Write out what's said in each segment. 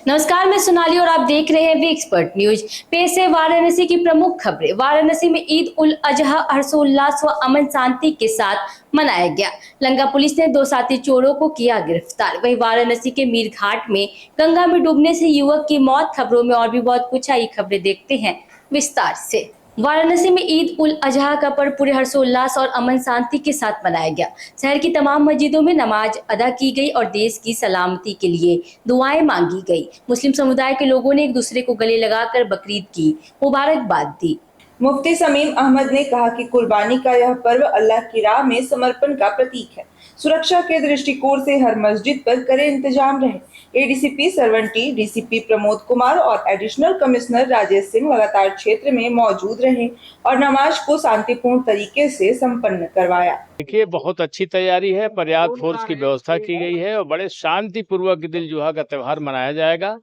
नमस्कार, मैं सोनाली और आप देख रहे हैं वी एक्सपर्ट न्यूज। पेश है वाराणसी की प्रमुख खबरें। वाराणसी में ईद उल अजहा हर्षोल्लास व अमन शांति के साथ मनाया गया। लंका पुलिस ने 2 साथी चोरों को किया गिरफ्तार। वहीं वाराणसी के मीर घाट में गंगा में डूबने से युवक की मौत। खबरों में और भी बहुत कुछ आई, खबरें देखते हैं विस्तार से। वाराणसी में ईद उल अजहा का पर्व पूरे हर्षोल्लास और अमन शांति के साथ मनाया गया। शहर की तमाम मस्जिदों में नमाज अदा की गई और देश की सलामती के लिए दुआएं मांगी गई। मुस्लिम समुदाय के लोगों ने एक दूसरे को गले लगाकर बकरीद की मुबारकबाद दी। मुफ्ती समीम अहमद ने कहा कि कुर्बानी का यह पर्व अल्लाह की राह में समर्पण का प्रतीक है। सुरक्षा के दृष्टिकोण से हर मस्जिद पर कड़े इंतजाम रहे। ADCP Sarvan T, DCP Pramod Kumar और एडिशनल कमिश्नर राजेश सिंह लगातार क्षेत्र में मौजूद रहे और नमाज को शांतिपूर्ण तरीके से संपन्न करवाया। देखिए, बहुत अच्छी तैयारी है, पर्याप्त फोर्स की व्यवस्था की गई है और बड़े शांति पूर्वक ईद उल जुहा का त्योहार मनाया जाएगा।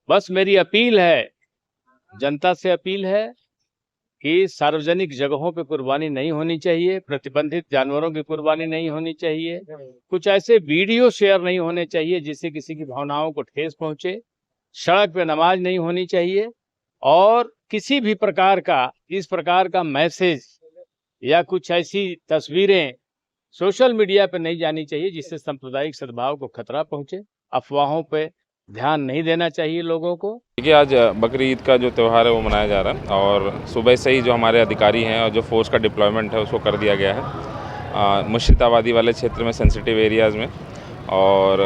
बस मेरी अपील है, जनता से अपील है कि सार्वजनिक जगहों पे कुर्बानी नहीं होनी चाहिए, प्रतिबंधित जानवरों की कुर्बानी नहीं होनी चाहिए, कुछ ऐसे वीडियो शेयर नहीं होने चाहिए जिससे किसी की भावनाओं को ठेस पहुंचे, सड़क पे नमाज नहीं होनी चाहिए और किसी भी प्रकार का इस प्रकार का मैसेज या कुछ ऐसी तस्वीरें सोशल मीडिया पे नहीं जानी चाहिए जिससे सांप्रदायिक सद्भाव को खतरा पहुंचे। अफवाहों पे ध्यान नहीं देना चाहिए लोगों को। देखिए, आज बकरी ईद का जो त्यौहार है वो मनाया जा रहा है और सुबह से ही जो हमारे अधिकारी हैं और जो फोर्स का डिप्लॉयमेंट है उसको कर दिया गया है मुश्रित आबादी वाले क्षेत्र में, सेंसिटिव एरियाज़ में। और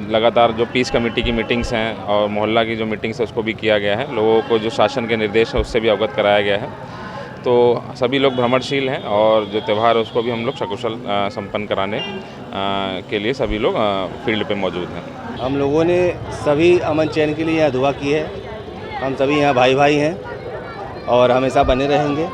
लगातार जो पीस कमेटी की मीटिंग्स हैं और मोहल्ला की जो मीटिंग्स है उसको भी किया गया है। लोगों को जो शासन के निर्देश है उससे भी अवगत कराया गया है। तो सभी लोग भ्रमणशील हैं और जो त्यौहार है उसको भी हम लोग सकुशल संपन्न कराने के लिए सभी लोग फील्ड पे मौजूद हैं। हम लोगों ने सभी अमन चैन के लिए यहाँ दुआ की है। हम सभी यहाँ भाई भाई हैं और हमेशा बने रहेंगे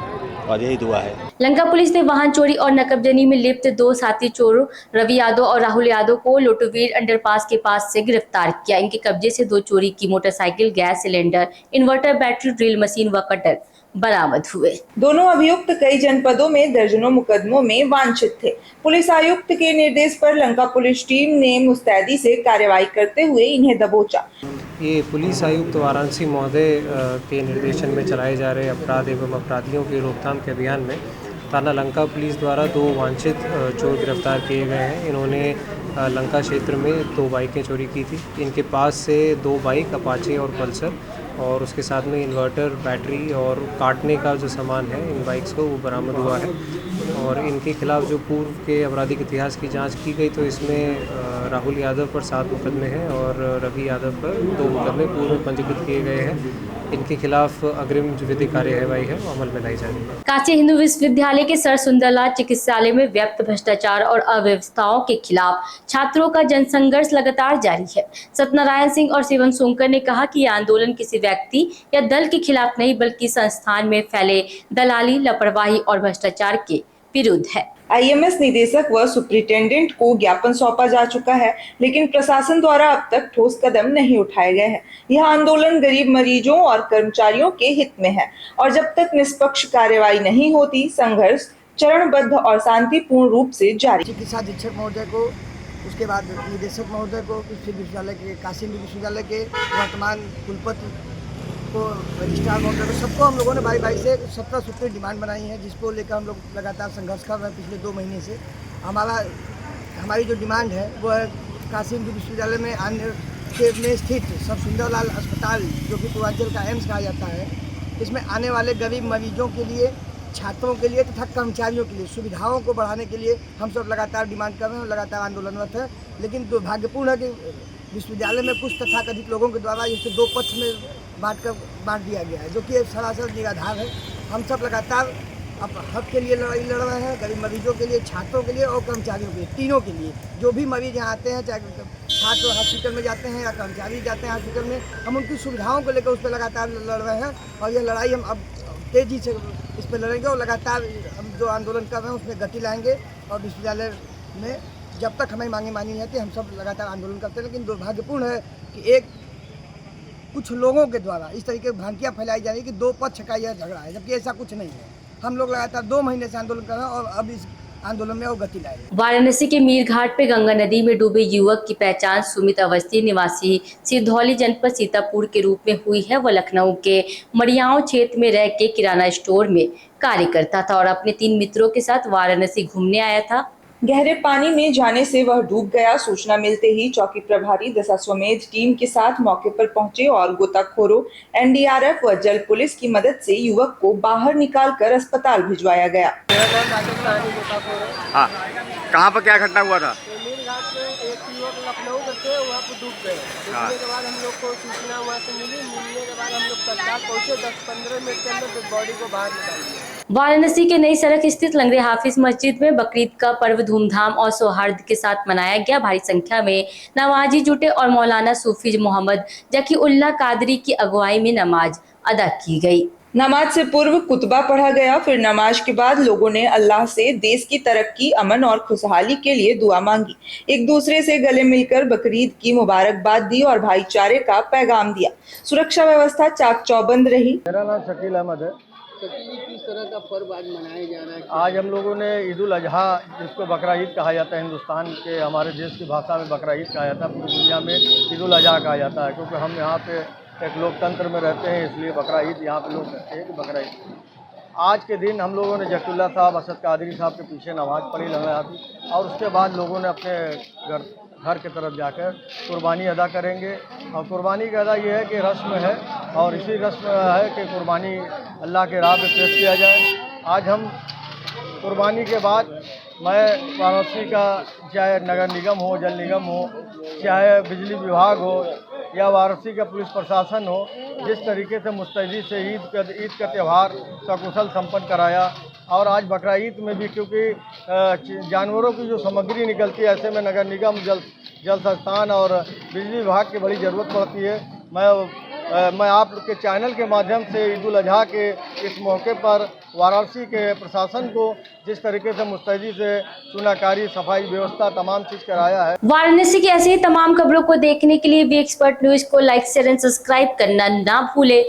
और यही दुआ है। लंका पुलिस ने वाहन चोरी और नकबजनी में लिप्त 2 साथी चोरों रवि यादव और राहुल यादव को लोटोवीर अंडरपास के पास से गिरफ्तार किया। इनके कब्जे से 2 चोरी की motorcycle, gas cylinder, inverter, battery, drill machine व कटर बरामद हुए। दोनों अभियुक्त कई जनपदों में दर्जनों मुकदमों में वांछित थे। पुलिस आयुक्त के निर्देश पर लंका पुलिस टीम ने मुस्तैदी से कार्रवाई करते हुए इन्हें दबोचा। ये पुलिस आयुक्त वाराणसी महोदय के निर्देशन में चलाए जा रहे अपराध एवं अपराधियों की रोकथाम के अभियान में थाना लंका पुलिस द्वारा 2 वांछित चोर गिरफ्तार किए गए हैं। इन्होंने लंका क्षेत्र में 2 बाइकें चोरी की थी। इनके पास से 2 बाइक अपाचे और पल्सर और उसके साथ में इन्वर्टर, बैटरी और काटने का जो सामान है इन बाइक्स को वो बरामद हुआ है। और इनके खिलाफ जो पूर्व के आपराधिक इतिहास की जांच की गई तो इसमें राहुल यादव पर 7 मुकदमे हैं और रवि यादव पर 2 मुकदमे पूर्व पंजीकृत किए गए हैं। इनके खिलाफ अग्रिम जो विधिक कार्यवाही है वो अमल में लाई जा रही है। काशी हिंदू विश्वविद्यालय के सर सुंदरलाल चिकित्सालय में व्याप्त भ्रष्टाचार और अव्यवस्थाओं के खिलाफ छात्रों का जनसंघर्ष लगातार जारी है। सत्यनारायण सिंह और शिवम सोनकर ने कहा कि यह आंदोलन किसी व्यक्ति या दल के खिलाफ नहीं बल्कि संस्थान में फैले दलाली, लापरवाही और भ्रष्टाचार के विरुद्ध है। आईएमएस निदेशक व सुप्रिंटेंडेंट को ज्ञापन सौंपा जा चुका है, लेकिन प्रशासन द्वारा अब तक ठोस कदम नहीं उठाए गए हैं। यह आंदोलन गरीब मरीजों और कर्मचारियों के हित में है और जब तक निष्पक्ष कार्रवाई नहीं होती, संघर्ष चरणबद्ध और शांतिपूर्ण रूप से जारी। चिकित्सा अधीक्षक महोदय को, उसके बाद निदेशक महोदय को, विश्वविद्यालय के काशी हिंदू विश्वविद्यालय के वर्तमान कुलपति को, रजिस्ट्रार महोदय को, सबको हम लोगों ने भाई से 17 सूत्री डिमांड बनाई है, जिसको लेकर हम लोग लगातार संघर्ष कर रहे हैं पिछले 2 महीने से। हमारी जो डिमांड है वो है काशी हिंदू विश्वविद्यालय में अन्य में स्थित सब सुंदरलाल अस्पताल, जो कि पूर्वांचल का एम्स कहा जाता है, इसमें आने वाले गरीब मरीजों के लिए, छात्रों के लिए तथा कर्मचारियों के लिए सुविधाओं को बढ़ाने के लिए हम सब लगातार डिमांड कर रहे हैं और लगातार आंदोलनरत है। लेकिन दुर्भाग्यपूर्ण है कि विश्वविद्यालय में कुछ तथाकथित लोगों के द्वारा इसे 2 पक्ष में बांट दिया गया है, जो कि सरासर निराधार है। हम सब लगातार अब हक के लिए लड़ाई लड़ रहे हैं, गरीब मरीजों के लिए, छात्रों के लिए और कर्मचारियों के लिए, तीनों के लिए। जो भी मरीज यहाँ आते हैं, चाहे छात्र हॉस्पिटल में जाते हैं या कर्मचारी जाते हैं हॉस्पिटल में, हम उनकी सुविधाओं को लेकर उस पर लगातार लड़ रहे हैं और यह लड़ाई हम अब तेज़ी से इस पर लड़ेंगे और लगातार हम जो आंदोलन कर रहे हैं उसमें गति लाएंगे। और विश्वविद्यालय में जब तक हमें मांगी मानी नहीं जाती, हम सब लगातार आंदोलन करते हैं। लेकिन दुर्भाग्यपूर्ण है कि कुछ लोगों के द्वारा इस तरीके की भ्रांतियाँ फैलाई जा रही है कि 2 पक्ष का यह झगड़ा है, जबकि ऐसा कुछ नहीं है। हम लोग लगातार 2 महीने से आंदोलन कर रहे हैं और अब इस आंदोलन में वो गति लाएगा। वाराणसी के मीर घाट पे गंगा नदी में डूबे युवक की पहचान सुमित अवस्थी निवासी सिरधौली जनपद सीतापुर के रूप में हुई है। वह लखनऊ के मड़ियाओं क्षेत्र में रह के किराना स्टोर में कार्य करता था और अपने 3 मित्रों के साथ वाराणसी घूमने आया था। गहरे पानी में जाने से वह डूब गया। सूचना मिलते ही चौकी प्रभारी दशाश्वमेध टीम के साथ मौके पर पहुंचे और गोताखोरों, एनडीआरएफ व जल पुलिस की मदद से युवक को बाहर निकालकर अस्पताल भिजवाया गया। हाँ, कहाँ पर क्या घटना हुआ था? एक युवक लखनऊ के थे, वहाँ पे डूब गए। डूबने के बाद हम लोग को सूचना वहाँ से मिलने के बाद हम लोग तत्काल पहुँचे। 10-15 मिनट के अंदर बॉडी को बाहर निकाल दिया। वाराणसी के नई सड़क स्थित लंगरे हाफिज मस्जिद में बकरीद का पर्व धूमधाम और सौहार्द के साथ मनाया गया। भारी संख्या में नमाजी जुटे और मौलाना सूफी मोहम्मद जकीउल्लाह कादरी की अगुवाई में नमाज अदा की गई। नमाज से पूर्व कुतबा पढ़ा गया। फिर नमाज के बाद लोगों ने अल्लाह से देश की तरक्की, अमन और खुशहाली के लिए दुआ मांगी। एक दूसरे से गले मिलकर बकरीद की मुबारकबाद दी और भाईचारे का पैगाम दिया। सुरक्षा व्यवस्था चाक चौबंद रही। मेरा नाम शकील अहमद है। किस तरह का पर्व आज मनाया जा रहा है? आज हम लोगों ने ईद उल अजहा, जिसको बकरा ईद कहा जाता है, हिंदुस्तान के हमारे देश की भाषा में बकरा ईद कहा जाता है, पूरी दुनिया में ईद उल अजहा कहा जाता है, क्योंकि हम यहाँ पे एक लोकतंत्र में रहते हैं, इसलिए बकरा ईद यहाँ पे लोग कहते हैं कि बकरा ईद। आज के दिन हम लोगों ने जकीउल्लाह साहब, असद कादरी साहब के पीछे नमाज़ पढ़ी लंगर और उसके बाद लोगों ने अपने घर की तरफ जाकर कुर्बानी अदा करेंगे। और कुर्बानी का अदा ये है कि रस्म है और इसी रस्म है कि कुर्बानी अल्लाह के राह पे पेश किया जाए। आज हम कुर्बानी के बाद मैं वाराणसी का, चाहे नगर निगम हो, जल निगम हो, चाहे बिजली विभाग हो या वाराणसी का पुलिस प्रशासन हो, जिस तरीके से मुस्तैदी से ईद का त्यौहार सकुशल संपन्न कराया। और आज बकरा ईद में भी क्योंकि जानवरों की जो सामग्री निकलती है, ऐसे में नगर निगम, जल संस्थान और बिजली विभाग की बड़ी ज़रूरत पड़ती है। मैं आप के चैनल के माध्यम से ईद उल अजहा के इस मौके पर वाराणसी के प्रशासन को जिस तरीके से मुस्तैदी से चूनाकारी, सफाई व्यवस्था तमाम चीज़ कराया है। वाराणसी की ऐसी ही तमाम खबरों को देखने के लिए वी एक्सपर्ट न्यूज को लाइक, शेयर एंड सब्सक्राइब करना ना भूले।